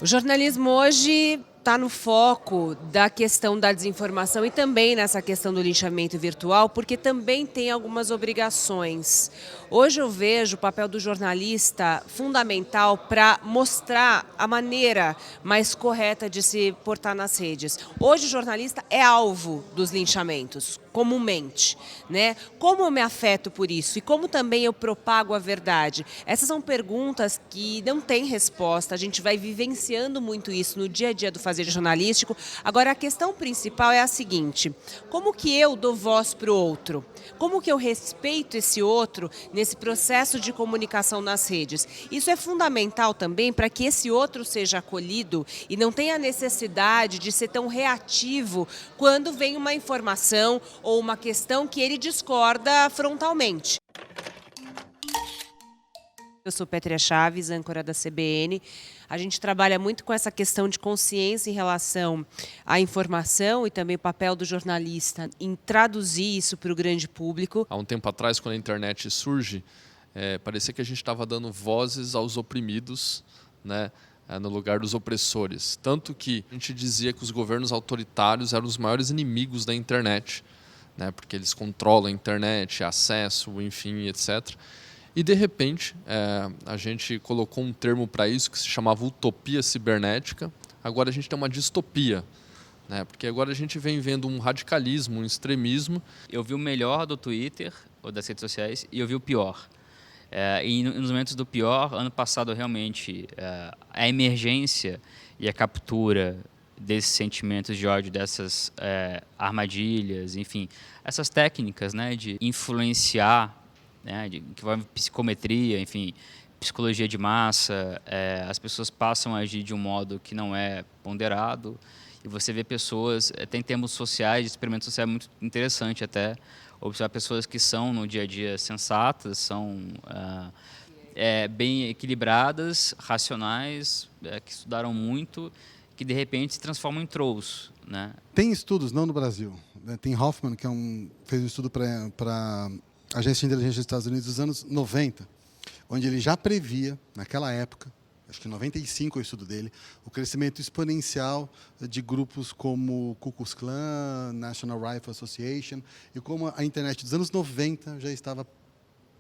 O jornalismo hoje está no foco da questão da desinformação e também nessa questão do linchamento virtual, porque também tem algumas obrigações. Hoje eu vejo o papel do jornalista fundamental para mostrar a maneira mais correta de se portar nas redes. Hoje o jornalista é alvo dos linchamentos, comumente, né? Como eu me afeto por isso e como também eu propago a verdade? Essas são perguntas que não têm resposta, a gente vai vivenciando muito isso no dia a dia do fazer jornalístico. Agora, a questão principal é a seguinte: como que eu dou voz para o outro? Como que eu respeito esse outro nesse processo de comunicação nas redes? Isso é fundamental também para que esse outro seja acolhido e não tenha necessidade de ser tão reativo quando vem uma informação ou uma questão que ele discorda frontalmente. Eu sou Pétria Chaves, âncora da CBN. A gente trabalha muito com essa questão de consciência em relação à informação e também o papel do jornalista em traduzir isso para o grande público. Há um tempo atrás, quando a internet surge, parecia que a gente estava dando vozes aos oprimidos, né, no lugar dos opressores. Tanto que a gente dizia que os governos autoritários eram os maiores inimigos da internet, né, porque eles controlam a internet, acesso, enfim, etc. E, de repente, a gente colocou um termo para isso que se chamava utopia cibernética. Agora a gente tem uma distopia, né? Porque agora a gente vem vendo um radicalismo, um extremismo. Eu vi o melhor do Twitter ou das redes sociais e eu vi o pior. E nos momentos do pior, ano passado realmente, a emergência e a captura desses sentimentos de ódio, dessas armadilhas, enfim, essas técnicas, né, de influenciar, né, que vai psicometria, enfim, psicologia de massa, as pessoas passam a agir de um modo que não é ponderado, e você vê pessoas, tem termos sociais, de experimento social muito interessante até, observar pessoas que são no dia a dia sensatas, são bem equilibradas, racionais, que estudaram muito, que de repente se transformam em trolls, né? Tem estudos, não no Brasil, né? Tem Hoffman, que fez um estudo para a Agência de Inteligência dos Estados Unidos dos anos 90, onde ele já previa, naquela época, acho que em 95 é o estudo dele, o crescimento exponencial de grupos como Ku Klux Klan, National Rifle Association, e como a internet dos anos 90 já estava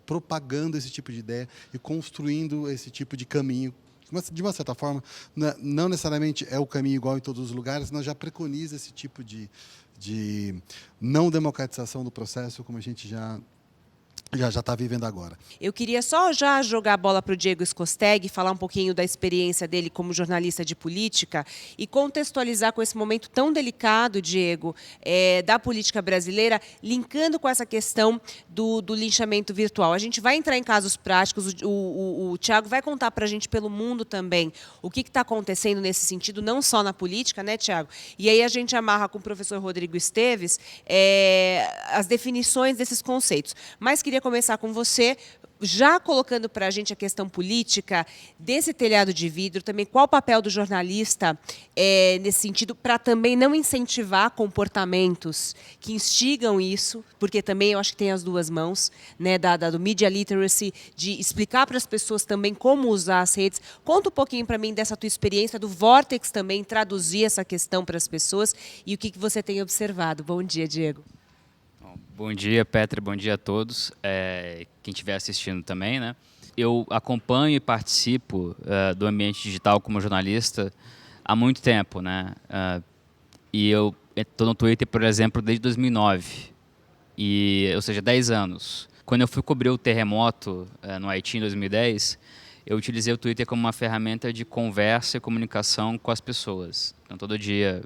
propagando esse tipo de ideia e construindo esse tipo de caminho. De uma certa forma, não necessariamente é o caminho igual em todos os lugares, mas já preconiza esse tipo de não democratização do processo, como a gente já está vivendo agora. Eu queria só já jogar a bola para o Diego Scosteg, falar um pouquinho da experiência dele como jornalista de política e contextualizar com esse momento tão delicado, Diego, da política brasileira, linkando com essa questão do linchamento virtual. A gente vai entrar em casos práticos, o Thiago vai contar para a gente pelo mundo também o que está acontecendo nesse sentido, não só na política, né, Thiago? E aí a gente amarra com o professor Rodrigo Esteves as definições desses conceitos. Mas queria começar com você, já colocando para a gente a questão política desse telhado de vidro, também qual o papel do jornalista nesse sentido, para também não incentivar comportamentos que instigam isso, porque também eu acho que tem as duas mãos, né, do media literacy, de explicar para as pessoas também como usar as redes. Conta um pouquinho para mim dessa tua experiência, do Vortex também, traduzir essa questão para as pessoas e o que você tem observado. Bom dia, Diego. Bom dia, Petra, bom dia a todos, quem estiver assistindo também, né? Eu acompanho e participo do ambiente digital como jornalista há muito tempo, né? E eu estou no Twitter, por exemplo, desde 2009, ou seja, 10 anos. Quando eu fui cobrir o terremoto no Haiti em 2010, eu utilizei o Twitter como uma ferramenta de conversa e comunicação com as pessoas. Então, todo dia,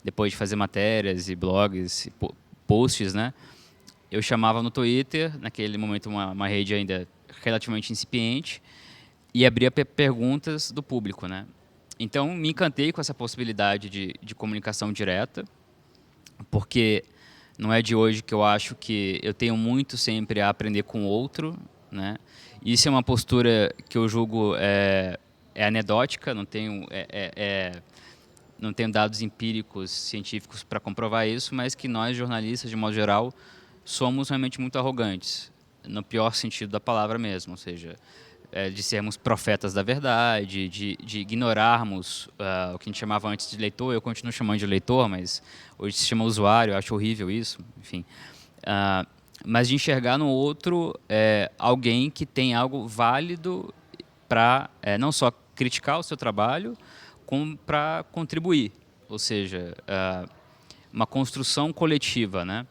depois de fazer matérias e blogs, posts, né? Eu chamava no Twitter, naquele momento uma rede ainda relativamente incipiente, e abria perguntas do público, né? Então, me encantei com essa possibilidade de comunicação direta, porque não é de hoje que eu acho que eu tenho muito sempre a aprender com o outro, né? Isso é uma postura que eu julgo anedótica, não tenho dados empíricos científicos para comprovar isso, mas que nós, jornalistas, de modo geral, somos realmente muito arrogantes, no pior sentido da palavra mesmo, ou seja, de sermos profetas da verdade, de ignorarmos o que a gente chamava antes de leitor. Eu continuo chamando de leitor, mas hoje se chama usuário, eu acho horrível isso, enfim. Mas de enxergar no outro alguém que tem algo válido para não só criticar o seu trabalho, como para contribuir, ou seja, uma construção coletiva, né?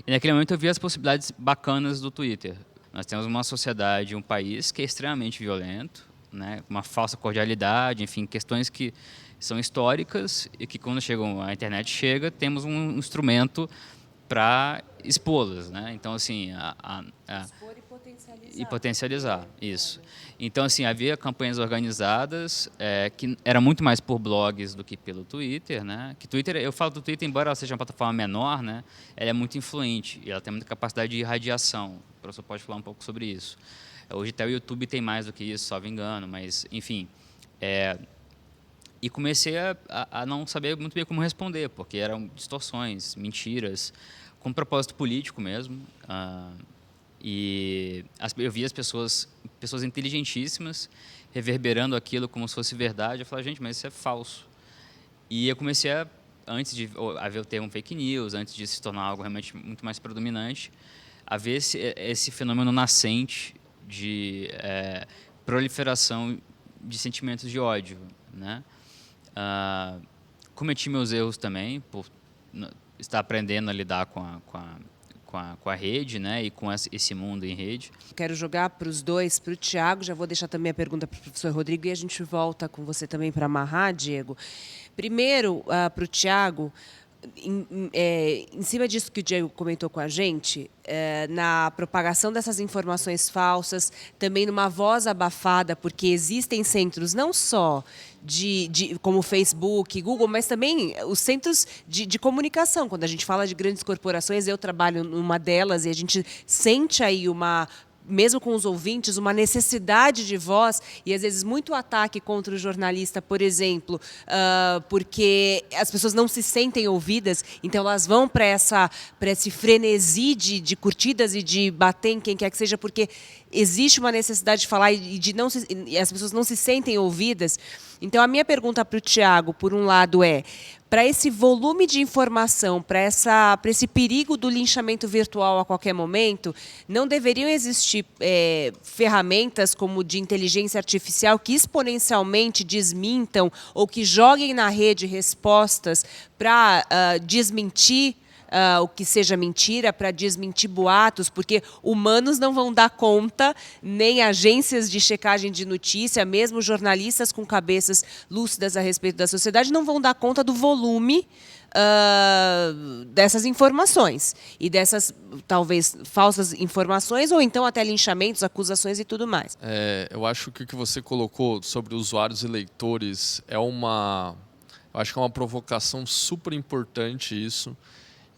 E naquele momento eu vi as possibilidades bacanas do Twitter. Nós temos uma sociedade, um país que é extremamente violento, né? Uma falsa cordialidade, enfim, questões que são históricas e que quando a internet chega, temos um instrumento para expô-las, né? Então, assim, Expor e potencializar. E potencializar, isso. Então, assim, havia campanhas organizadas que era muito mais por blogs do que pelo Twitter, né? Que Twitter, eu falo do Twitter, embora ela seja uma plataforma menor, né? Ela é muito influente e ela tem muita capacidade de irradiação. O professor pode falar um pouco sobre isso. Hoje até o YouTube tem mais do que isso, salvo engano, mas, enfim. E comecei a não saber muito bem como responder, porque eram distorções, mentiras, com propósito político mesmo. E eu vi as pessoas inteligentíssimas reverberando aquilo como se fosse verdade. Eu falei, gente, mas isso é falso. E eu comecei antes de haver o termo fake news, antes de se tornar algo realmente muito mais predominante, a ver esse fenômeno nascente de proliferação de sentimentos de ódio, né? Cometi meus erros também por estar aprendendo a lidar com a rede, né, e com esse mundo em rede. Quero jogar para os dois, para o Tiago, já vou deixar também a pergunta para o professor Rodrigo e a gente volta com você também para amarrar, Diego. Primeiro, para o Tiago, em cima disso que o Diego comentou com a gente, na propagação dessas informações falsas, também numa voz abafada, porque existem centros não só como Facebook, Google, mas também os centros de comunicação. Quando a gente fala de grandes corporações, eu trabalho numa delas e a gente sente aí mesmo com os ouvintes, uma necessidade de voz e, às vezes, muito ataque contra o jornalista, por exemplo, porque as pessoas não se sentem ouvidas, então elas vão para esse frenesi de curtidas e de bater em quem quer que seja, porque existe uma necessidade de falar e as pessoas não se sentem ouvidas. Então, a minha pergunta para o Tiago, por um lado, para esse volume de informação, para esse perigo do linchamento virtual a qualquer momento, não deveriam existir ferramentas como de inteligência artificial que exponencialmente desmintam ou que joguem na rede respostas para desmentir o que seja mentira, para desmentir boatos, porque humanos não vão dar conta, nem agências de checagem de notícia, mesmo jornalistas com cabeças lúcidas a respeito da sociedade, não vão dar conta do volume dessas informações e dessas, talvez, falsas informações, ou então até linchamentos, acusações e tudo mais. Eu acho que o que você colocou sobre usuários e leitores eu acho que é uma provocação super importante isso.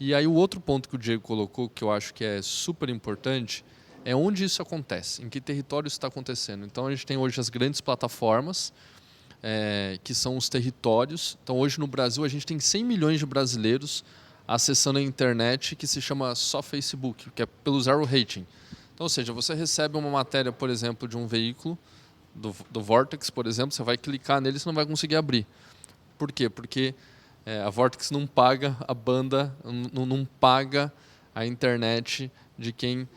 E aí o outro ponto que o Diego colocou, que eu acho que é super importante, é onde isso acontece, em que território isso está acontecendo. Então a gente tem hoje as grandes plataformas, que são os territórios. Então hoje no Brasil a gente tem 100 milhões de brasileiros acessando a internet, que se chama só Facebook, que é pelo zero rating. Então, ou seja, você recebe uma matéria, por exemplo, de um veículo, do Vortex, por exemplo, você vai clicar nele e você não vai conseguir abrir. Por quê? Porque a Vortex não paga a banda, não paga a internet de quem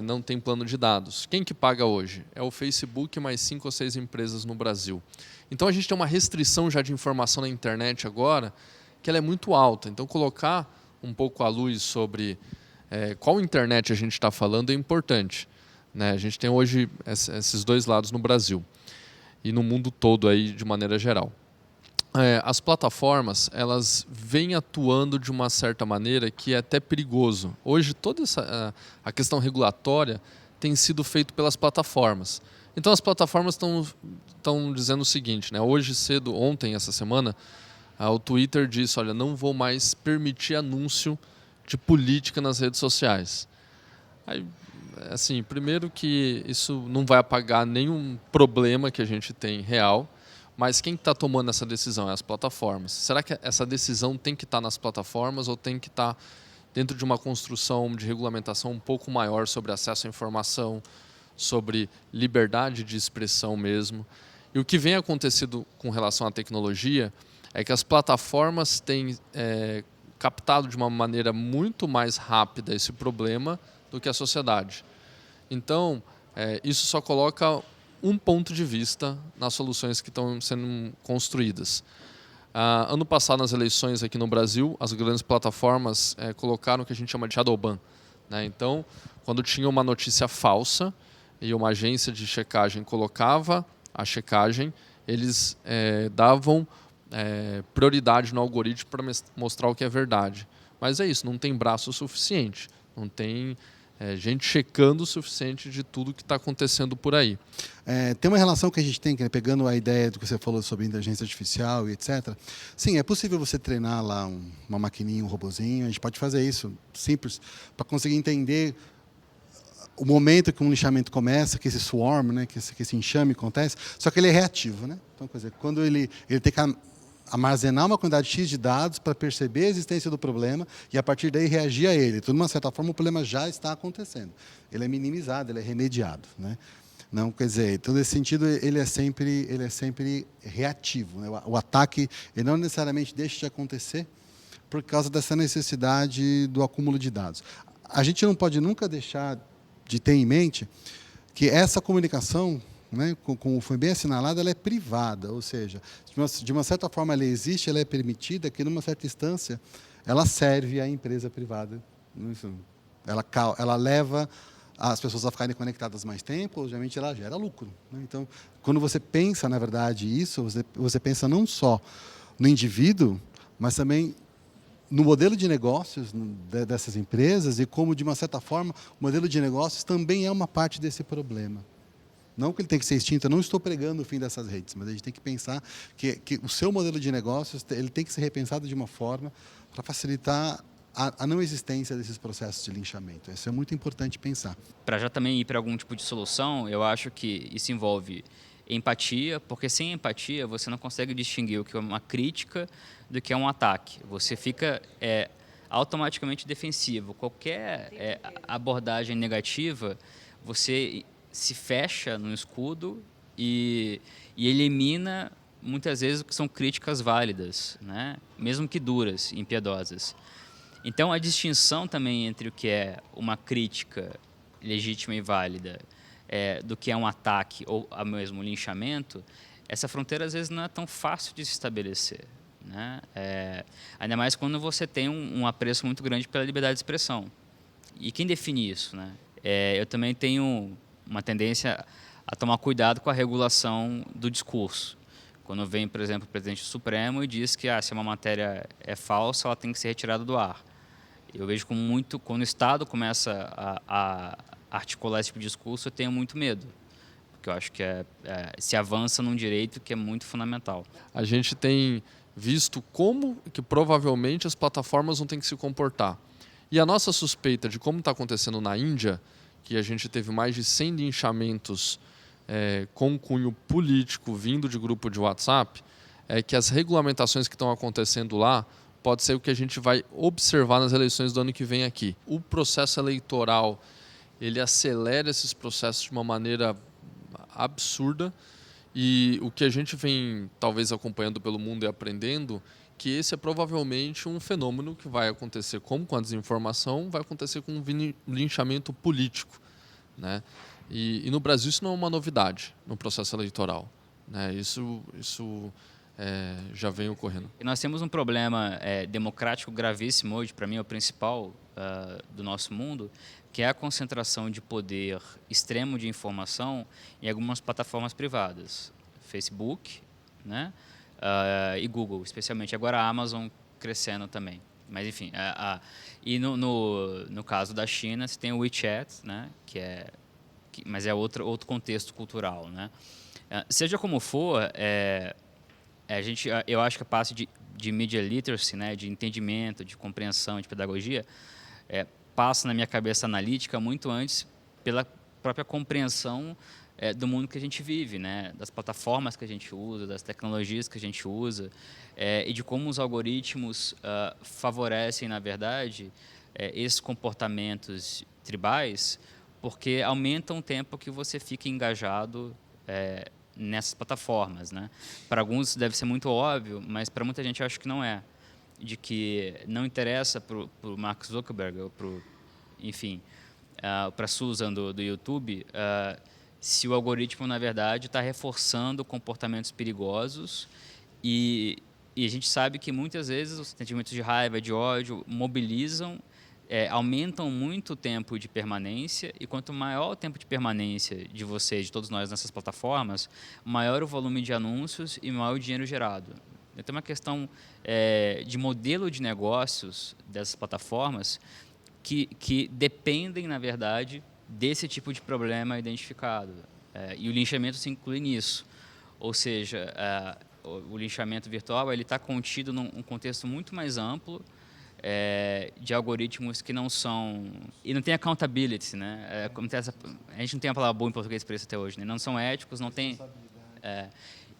não tem plano de dados. Quem que paga hoje? É o Facebook mais 5 ou 6 empresas no Brasil. Então a gente tem uma restrição já de informação na internet agora, que ela é muito alta. Então colocar um pouco a luz sobre qual internet a gente está falando é importante, né? A gente tem hoje esses dois lados no Brasil e no mundo todo aí de maneira geral. As plataformas, elas vêm atuando de uma certa maneira que é até perigoso. Hoje, toda a questão regulatória tem sido feita pelas plataformas. Então, as plataformas estão dizendo o seguinte, né? Hoje cedo, ontem, essa semana, o Twitter disse, olha, não vou mais permitir anúncio de política nas redes sociais. Aí, assim, primeiro que isso não vai apagar nenhum problema que a gente tem real. Mas quem está tomando essa decisão? É as plataformas. Será que essa decisão tem que estar nas plataformas ou tem que estar dentro de uma construção de regulamentação um pouco maior sobre acesso à informação, sobre liberdade de expressão mesmo. E o que vem acontecendo com relação à tecnologia é que as plataformas têm captado de uma maneira muito mais rápida esse problema do que a sociedade. Então, isso só coloca um ponto de vista nas soluções que estão sendo construídas. Ano passado, nas eleições aqui no Brasil, as grandes plataformas colocaram o que a gente chama de shadow ban, né? Então, quando tinha uma notícia falsa e uma agência de checagem colocava a checagem, eles davam prioridade no algoritmo para mostrar o que é verdade. Mas é isso, não tem braço suficiente, não tem gente checando o suficiente de tudo que está acontecendo por aí. Tem uma relação que a gente tem, pegando a ideia do que você falou sobre inteligência artificial e etc. Sim, é possível você treinar lá uma maquininha, um robozinho, a gente pode fazer isso, simples, para conseguir entender o momento que um linchamento começa, que esse swarm, né, que esse enxame acontece, só que ele é reativo, né? Então, quer dizer, quando ele tem que armazenar uma quantidade X de dados para perceber a existência do problema e, a partir daí, reagir a ele. Então, de uma certa forma, o problema já está acontecendo. Ele é minimizado, ele é remediado, né? Não, quer dizer, então, nesse sentido, ele é sempre reativo, né? O ataque ele não necessariamente deixa de acontecer por causa dessa necessidade do acúmulo de dados. A gente não pode nunca deixar de ter em mente que essa comunicação, né, como foi bem assinalado, ela é privada, ou seja, de uma certa forma ela existe, ela é permitida, que numa certa instância ela serve à empresa privada. Ela leva as pessoas a ficarem conectadas mais tempo, obviamente ela gera lucro, né? Então, quando você pensa, na verdade, isso, você pensa não só no indivíduo, mas também no modelo de negócios dessas empresas e como, de uma certa forma, o modelo de negócios também é uma parte desse problema. Não que ele tem que ser extinto, eu não estou pregando o fim dessas redes, mas a gente tem que pensar que o seu modelo de negócios ele tem que ser repensado de uma forma para facilitar a não existência desses processos de linchamento. Isso é muito importante pensar. Para já também ir para algum tipo de solução, eu acho que isso envolve empatia, porque sem empatia você não consegue distinguir o que é uma crítica do que é um ataque. Você fica automaticamente defensivo. Qualquer abordagem negativa, você se fecha no escudo e elimina muitas vezes o que são críticas válidas, né? Mesmo que duras, impiedosas. Então, a distinção também entre o que é uma crítica legítima e válida do que é um ataque ou mesmo um linchamento, essa fronteira às vezes não é tão fácil de se estabelecer, né? Ainda mais quando você tem um apreço muito grande pela liberdade de expressão. E quem define isso, né? Eu também tenho uma tendência a tomar cuidado com a regulação do discurso. Quando vem, por exemplo, o presidente do Supremo e diz que se uma matéria é falsa, ela tem que ser retirada do ar. Eu vejo como muito, quando o Estado começa a articular esse tipo de discurso, eu tenho muito medo, porque eu acho que se avança num direito que é muito fundamental. A gente tem visto como que provavelmente as plataformas vão ter que se comportar. E a nossa suspeita de como está acontecendo na Índia, que a gente teve mais de 100 linchamentos com cunho político vindo de grupo de WhatsApp, é que as regulamentações que estão acontecendo lá pode ser o que a gente vai observar nas eleições do ano que vem aqui. O processo eleitoral, ele acelera esses processos de uma maneira absurda e o que a gente vem talvez acompanhando pelo mundo e aprendendo, que esse é provavelmente um fenômeno que vai acontecer como com a desinformação, vai acontecer com um linchamento político, né? E no Brasil isso não é uma novidade no processo eleitoral, né? Isso já vem ocorrendo. E nós temos um problema democrático gravíssimo hoje, para mim é o principal do nosso mundo, que é a concentração de poder extremo de informação em algumas plataformas privadas. Facebook, né? E Google, especialmente. Agora a Amazon crescendo também. Mas, enfim. E no caso da China, você tem o WeChat, né? Mas é outro contexto cultural, né? Seja como for, eu acho que a parte de media literacy, né? De entendimento, de compreensão, de pedagogia, passa na minha cabeça analítica muito antes pela própria compreensão do mundo que a gente vive, né? Das plataformas que a gente usa, das tecnologias que a gente usa e de como os algoritmos favorecem, na verdade, esses comportamentos tribais porque aumenta o tempo que você fica engajado nessas plataformas, né? Para alguns deve ser muito óbvio, mas para muita gente eu acho que não é. De que não interessa para o Mark Zuckerberg, ou para a Susan do YouTube, se o algoritmo, na verdade, está reforçando comportamentos perigosos e a gente sabe que muitas vezes os sentimentos de raiva, de ódio, mobilizam, aumentam muito o tempo de permanência, e quanto maior o tempo de permanência de vocês, de todos nós nessas plataformas, maior o volume de anúncios e maior o dinheiro gerado. Então, uma questão de modelo de negócios dessas plataformas que dependem, na verdade, desse tipo de problema identificado. E o linchamento se inclui nisso. Ou seja, o linchamento virtual está contido num contexto muito mais amplo de algoritmos que não são... E não tem accountability, né? A gente não tem uma palavra boa em português para isso até hoje, né? Não são éticos, não tem...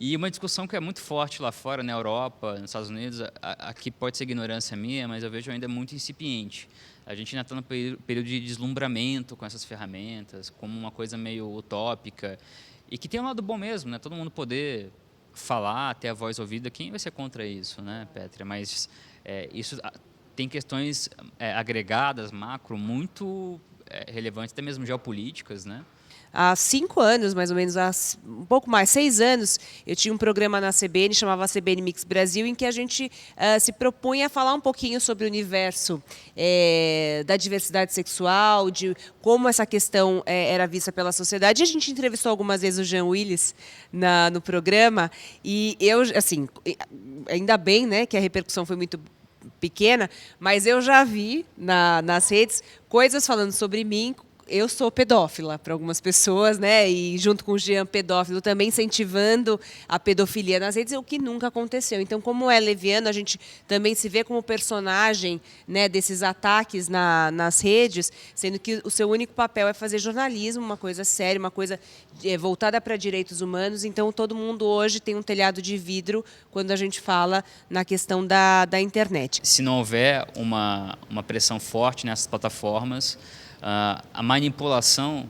E uma discussão que é muito forte lá fora, na Europa, nos Estados Unidos, aqui pode ser ignorância minha, mas eu vejo ainda muito incipiente. A gente ainda está no período de deslumbramento com essas ferramentas, como uma coisa meio utópica, e que tem um lado bom mesmo, né? Todo mundo poder falar, ter a voz ouvida. Quem vai ser contra isso, né, Pétria? Mas isso tem questões agregadas, macro, muito relevantes, até mesmo geopolíticas, né? Há 5 anos, mais ou menos, um pouco mais, 6 anos, eu tinha um programa na CBN, chamava CBN Mix Brasil, em que a gente se propunha a falar um pouquinho sobre o universo da diversidade sexual, de como essa questão era vista pela sociedade. A gente entrevistou algumas vezes o Jean Willis no programa, e eu, assim, ainda bem, né, que a repercussão foi muito pequena, mas eu já vi nas redes coisas falando sobre mim. Eu sou pedófila para algumas pessoas, né? E junto com o Jean, pedófilo, também incentivando a pedofilia nas redes, o que nunca aconteceu. Então, como é leviano, a gente também se vê como personagem, né, desses ataques nas redes, sendo que o seu único papel é fazer jornalismo, uma coisa séria, uma coisa voltada para direitos humanos. Então, todo mundo hoje tem um telhado de vidro quando a gente fala na questão da internet. Se não houver uma pressão forte nessas plataformas, a manipulação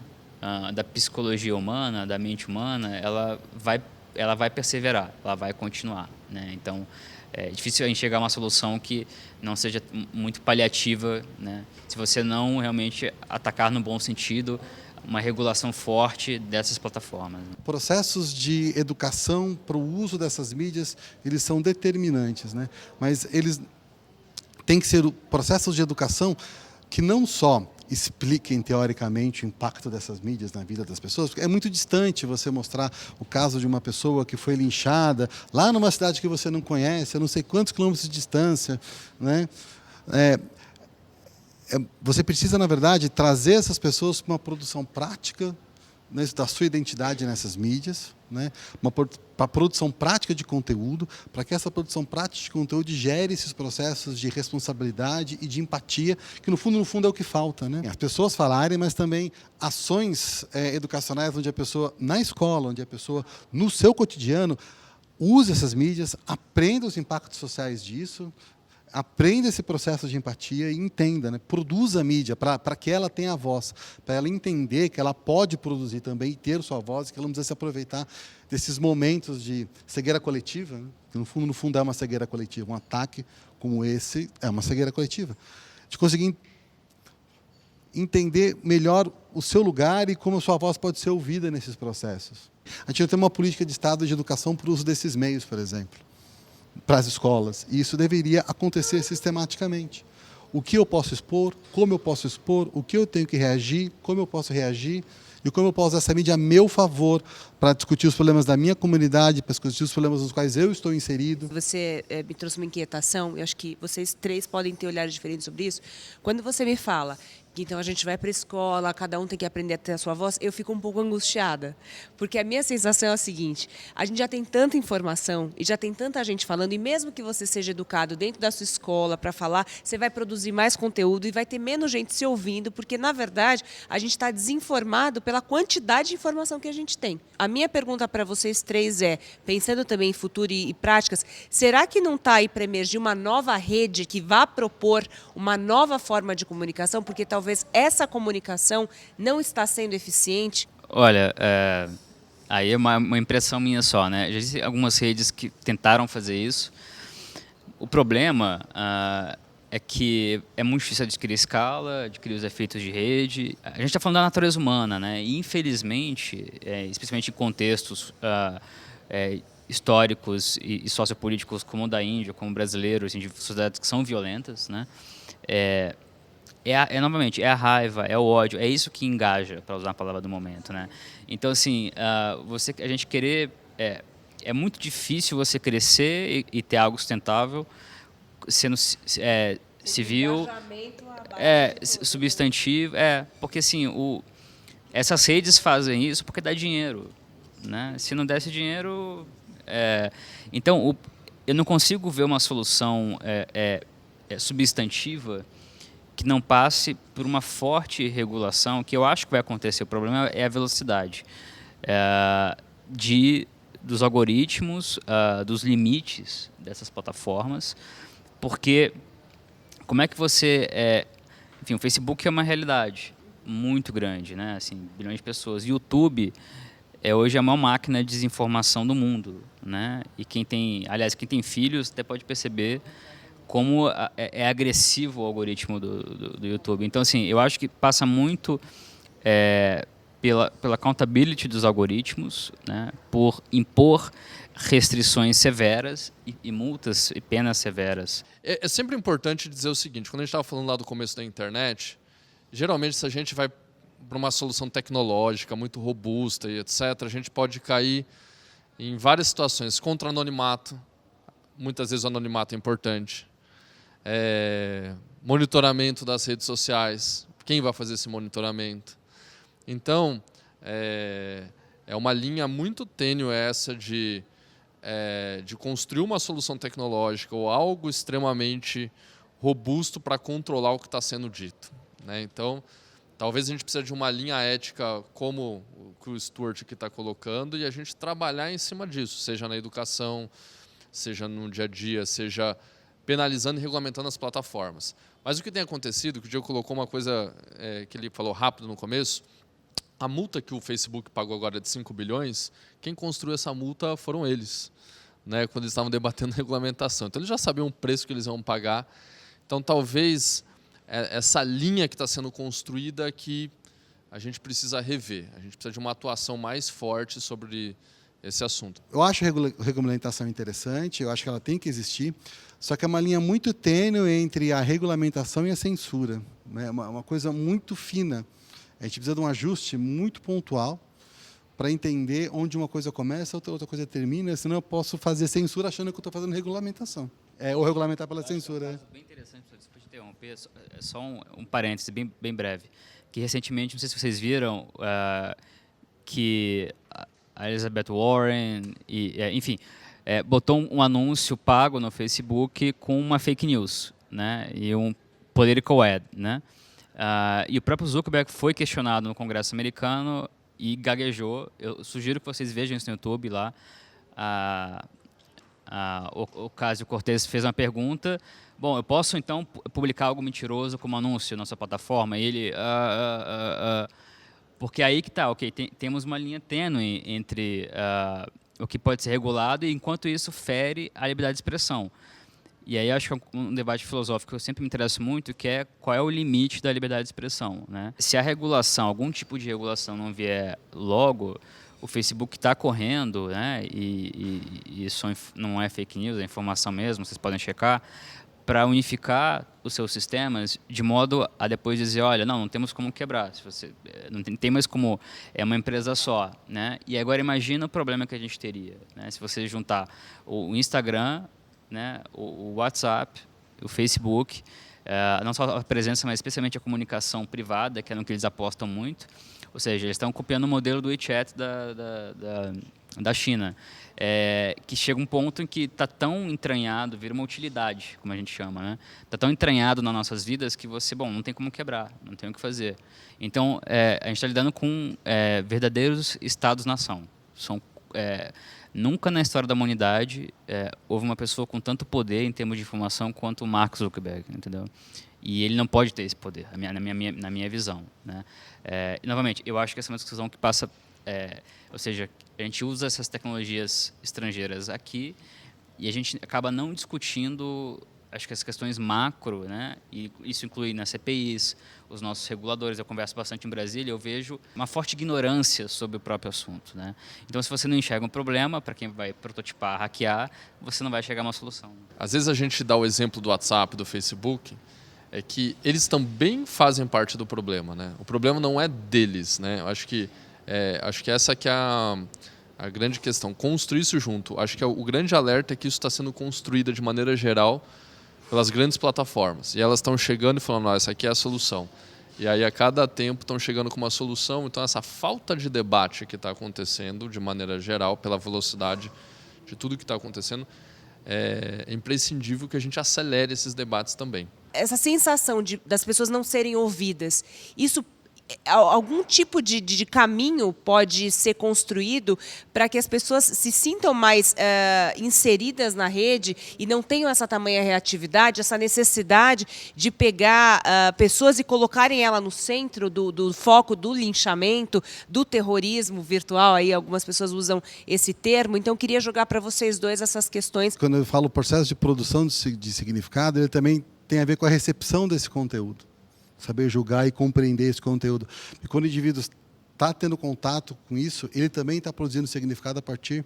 da psicologia humana, da mente humana, ela vai perseverar, ela vai continuar, né? Então, é difícil a gente chegar a uma solução que não seja muito paliativa, né? Se você não realmente atacar no bom sentido uma regulação forte dessas plataformas. Processos de educação para o uso dessas mídias, eles são determinantes, né? Mas eles têm que ser processos de educação que não só expliquem teoricamente o impacto dessas mídias na vida das pessoas, porque é muito distante você mostrar o caso de uma pessoa que foi linchada lá numa cidade que você não conhece, a não sei quantos quilômetros de distância, né? Você precisa, na verdade, trazer essas pessoas para uma produção prática, né, da sua identidade nessas mídias, né, para a produção prática de conteúdo, para que essa produção prática de conteúdo gere esses processos de responsabilidade e de empatia, que no fundo é o que falta, né? As pessoas falarem, mas também ações educacionais onde a pessoa, na escola, onde a pessoa, no seu cotidiano, use essas mídias, aprenda os impactos sociais disso, aprenda esse processo de empatia e entenda, né? Produza a mídia para que ela tenha voz, para ela entender que ela pode produzir também e ter sua voz, que ela não precisa se aproveitar desses momentos de cegueira coletiva, né? Que no fundo é uma cegueira coletiva. Um ataque como esse é uma cegueira coletiva. De conseguir entender melhor o seu lugar e como a sua voz pode ser ouvida nesses processos. A gente não tem uma política de Estado de educação para o uso desses meios, por exemplo, para as escolas. E isso deveria acontecer sistematicamente. O que eu posso expor, como eu posso expor, o que eu tenho que reagir, como eu posso reagir e como eu posso usar essa mídia a meu favor para discutir os problemas da minha comunidade, para discutir os problemas nos quais eu estou inserido. Você me trouxe uma inquietação, eu acho que vocês três podem ter olhares diferentes sobre isso. Quando você me fala que então a gente vai para a escola, cada um tem que aprender a ter a sua voz, eu fico um pouco angustiada. Porque a minha sensação é a seguinte, a gente já tem tanta informação e já tem tanta gente falando, e mesmo que você seja educado dentro da sua escola para falar, você vai produzir mais conteúdo e vai ter menos gente se ouvindo, porque, na verdade, a gente está desinformado pela quantidade de informação que a gente tem. A minha pergunta para vocês três é, pensando também em futuro e práticas, será que não está aí para emergir uma nova rede que vá propor uma nova forma de comunicação? Porque talvez talvez essa comunicação não está sendo eficiente? Olha, aí é uma impressão minha só, né? Já existem algumas redes que tentaram fazer isso. O problema é que é muito difícil adquirir escala, adquirir os efeitos de rede. A gente está falando da natureza humana, né? E, infelizmente, especialmente em contextos históricos e sociopolíticos como o da Índia, como brasileiros, assim, de sociedades que são violentas, né? Novamente, é a raiva, é o ódio, é isso que engaja, para usar a palavra do momento, né? Então, assim, a gente querer... É muito difícil você crescer e ter algo sustentável sendo civil, substantivo, porque assim, essas redes fazem isso porque dá dinheiro, né? Se não desse dinheiro, então eu não consigo ver uma solução substantiva que não passe por uma forte regulação, que eu acho que vai acontecer. O problema é a velocidade dos algoritmos, dos limites dessas plataformas, porque como é que você... enfim, o Facebook é uma realidade muito grande, né? Assim, bilhões de pessoas. YouTube hoje é a maior máquina de desinformação do mundo, né? E quem tem filhos até pode perceber como é agressivo o algoritmo do YouTube. Então, assim, eu acho que passa muito pela accountability dos algoritmos, né? Por impor restrições severas e multas e penas severas. É sempre importante dizer o seguinte, quando a gente estava falando lá do começo da internet, geralmente se a gente vai para uma solução tecnológica muito robusta e etc., a gente pode cair em várias situações contra anonimato. Muitas vezes o anonimato é importante. Monitoramento das redes sociais. Quem vai fazer esse monitoramento? Então, é uma linha muito tênue essa de construir uma solução tecnológica ou algo extremamente robusto para controlar o que está sendo dito, né? Então, talvez a gente precise de uma linha ética como o que o Stuart aqui está colocando e a gente trabalhar em cima disso, seja na educação, seja no dia a dia, seja penalizando e regulamentando as plataformas. Mas o que tem acontecido, que o Diego colocou uma coisa que ele falou rápido no começo, a multa que o Facebook pagou agora de 5 bilhões, quem construiu essa multa foram eles, né, quando eles estavam debatendo a regulamentação. Então, eles já sabiam o preço que eles iam pagar. Então, talvez essa linha que está sendo construída que a gente precisa rever. A gente precisa de uma atuação mais forte sobre esse assunto. Eu acho a regulamentação interessante, eu acho que ela tem que existir, só que é uma linha muito tênue entre a regulamentação e a censura, né? Uma coisa muito fina. A gente precisa de um ajuste muito pontual para entender onde uma coisa começa, outra coisa termina, senão eu posso fazer censura achando que eu estou fazendo regulamentação. Ou regulamentar pela censura. Bem interessante, desculpa te interromper, só um parêntese bem breve, que recentemente, não sei se vocês viram, que a Elizabeth Warren, enfim, botou um anúncio pago no Facebook com uma fake news, né, e um political ad, né? E o próprio Zuckerberg foi questionado no Congresso americano e gaguejou. Eu sugiro que vocês vejam isso no YouTube lá. O Ocasio-Cortez fez uma pergunta. Bom, eu posso então publicar algo mentiroso como anúncio na sua plataforma? E ele... porque aí que está, ok, temos uma linha tênue entre o que pode ser regulado e, enquanto isso, fere a liberdade de expressão. E aí acho que é um debate filosófico que eu sempre me interesso muito, que é qual é o limite da liberdade de expressão, né? Se a regulação, algum tipo de regulação não vier logo, o Facebook está correndo, né? E isso não é fake news, é informação mesmo, vocês podem checar, para unificar os seus sistemas de modo a depois dizer, olha, não temos como quebrar, se você não tem mais como, é uma empresa só, né? E agora imagina o problema que a gente teria, né? Se você juntar o Instagram, né, o WhatsApp, o Facebook, não só a presença, mas especialmente a comunicação privada, que é no que eles apostam muito. Ou seja, eles estão copiando o modelo do WeChat da China, que chega um ponto em que está tão entranhado, vira uma utilidade, como a gente chama, né? Está tão entranhado nas nossas vidas que você, não tem como quebrar, não tem o que fazer. Então, a gente está lidando com verdadeiros estados-nação. Nunca na história da humanidade houve uma pessoa com tanto poder em termos de informação quanto o Mark Zuckerberg, entendeu? E ele não pode ter esse poder, na minha visão, né? E, novamente, eu acho que essa é uma discussão que passa... ou seja, a gente usa essas tecnologias estrangeiras aqui e a gente acaba não discutindo, acho que as questões macro, né? E isso inclui nas CPIs, os nossos reguladores. Eu converso bastante em Brasília, eu vejo uma forte ignorância sobre o próprio assunto, né? Então, se você não enxerga um problema, para quem vai prototipar, hackear, você não vai chegar a uma solução. Às vezes a gente dá o exemplo do WhatsApp, do Facebook, é que eles também fazem parte do problema, né? O problema não é deles, né? Eu acho que essa que é a grande questão, construir isso junto. Acho que o grande alerta é que isso está sendo construído de maneira geral pelas grandes plataformas. E elas estão chegando e falando, essa aqui é a solução. E aí, a cada tempo, estão chegando com uma solução. Então, essa falta de debate que está acontecendo, de maneira geral, pela velocidade de tudo que está acontecendo, é imprescindível que a gente acelere esses debates também. Essa sensação das pessoas não serem ouvidas, isso, algum tipo de caminho pode ser construído para que as pessoas se sintam mais inseridas na rede e não tenham essa tamanha reatividade, essa necessidade de pegar pessoas e colocarem ela no centro do foco do linchamento, do terrorismo virtual. Aí algumas pessoas usam esse termo. Então, eu queria jogar para vocês dois essas questões. Quando eu falo processo de produção de significado, ele também tem a ver com a recepção desse conteúdo. Saber julgar e compreender esse conteúdo. E quando o indivíduo está tendo contato com isso, ele também está produzindo significado a partir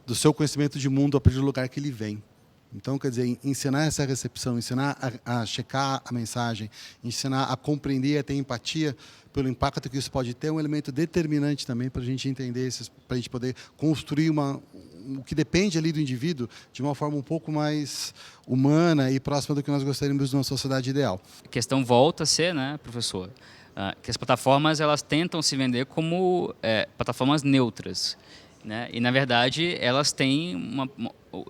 do seu conhecimento de mundo, a partir do lugar que ele vem. Então, quer dizer, ensinar essa recepção, ensinar a checar a mensagem, ensinar a compreender e a ter empatia pelo impacto que isso pode ter, é um elemento determinante também para a gente entender, para a gente poder construir o que depende ali do indivíduo de uma forma um pouco mais humana e próxima do que nós gostaríamos de uma sociedade ideal. A questão volta a ser, né, professor, que as plataformas elas tentam se vender como plataformas neutras, né? E, na verdade, elas têm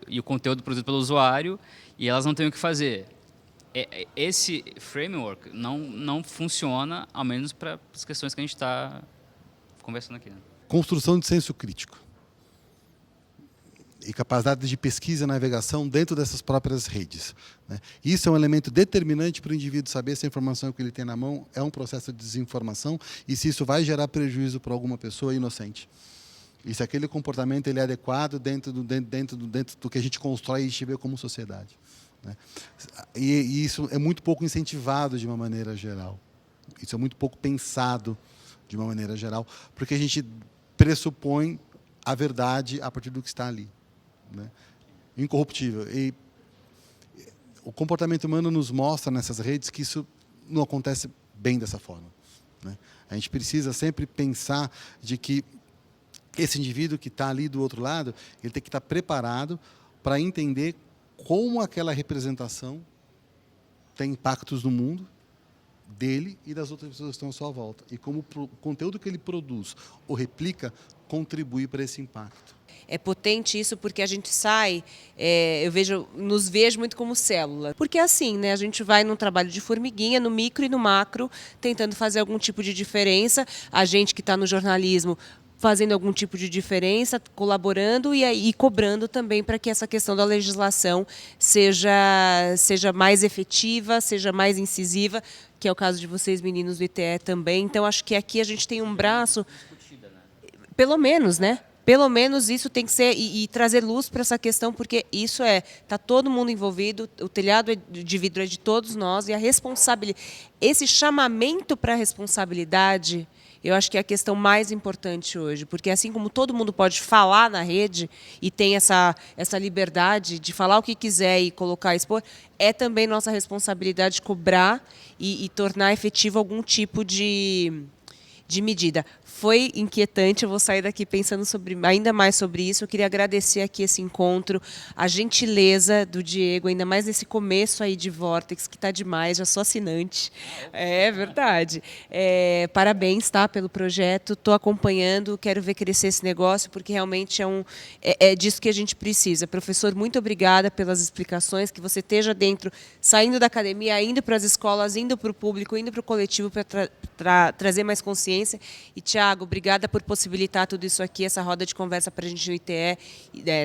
e o conteúdo produzido pelo usuário e elas não têm o que fazer. Esse framework não funciona, ao menos para as questões que a gente está conversando aqui, né? Construção de senso crítico e capacidade de pesquisa e navegação dentro dessas próprias redes, né? Isso é um elemento determinante para o indivíduo saber se a informação que ele tem na mão é um processo de desinformação e se isso vai gerar prejuízo para alguma pessoa inocente. E se aquele comportamento ele é adequado dentro do que a gente constrói e a gente vê como sociedade, né? E isso é muito pouco incentivado de uma maneira geral. Isso é muito pouco pensado de uma maneira geral, porque a gente pressupõe a verdade a partir do que está ali, né? Incorruptível. E o comportamento humano nos mostra nessas redes que isso não acontece bem dessa forma, né? A gente precisa sempre pensar de que esse indivíduo que está ali do outro lado, ele tem que estar preparado para entender como aquela representação tem impactos no mundo dele e das outras pessoas que estão à sua volta. E como o conteúdo que ele produz ou replica contribui para esse impacto. É potente isso porque a gente sai, nos vejo muito como célula. Porque é assim, né? A gente vai num trabalho de formiguinha, no micro e no macro, tentando fazer algum tipo de diferença. A gente que está no jornalismo fazendo algum tipo de diferença, colaborando e cobrando também para que essa questão da legislação seja mais efetiva, seja mais incisiva, que é o caso de vocês, meninos do ITE também. Então, acho que aqui a gente tem um braço, pelo menos, né? Pelo menos isso tem que ser, e trazer luz para essa questão, porque isso está todo mundo envolvido, o telhado de vidro é de todos nós, e a responsabilidade, esse chamamento para a responsabilidade, eu acho que é a questão mais importante hoje, porque assim como todo mundo pode falar na rede e tem essa liberdade de falar o que quiser e colocar, expor, é também nossa responsabilidade cobrar e tornar efetivo algum tipo de medida. Foi inquietante, eu vou sair daqui pensando ainda mais sobre isso. Eu queria agradecer aqui esse encontro, a gentileza do Diego, ainda mais nesse começo aí de Vortex, que está demais, já sou assinante. É verdade. Parabéns, tá, pelo projeto, estou acompanhando, quero ver crescer esse negócio, porque realmente é disso que a gente precisa. Professor, muito obrigada pelas explicações, que você esteja dentro, saindo da academia, indo para as escolas, indo para o público, indo para o coletivo, para trazer mais consciência experiência. E, Tiago, obrigada por possibilitar tudo isso aqui, essa roda de conversa para a gente no ITE,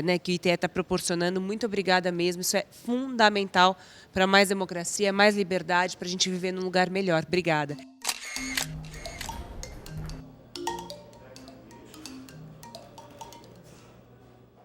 né, que o ITE está proporcionando. Muito obrigada mesmo. Isso é fundamental para mais democracia, mais liberdade, para a gente viver num lugar melhor. Obrigada.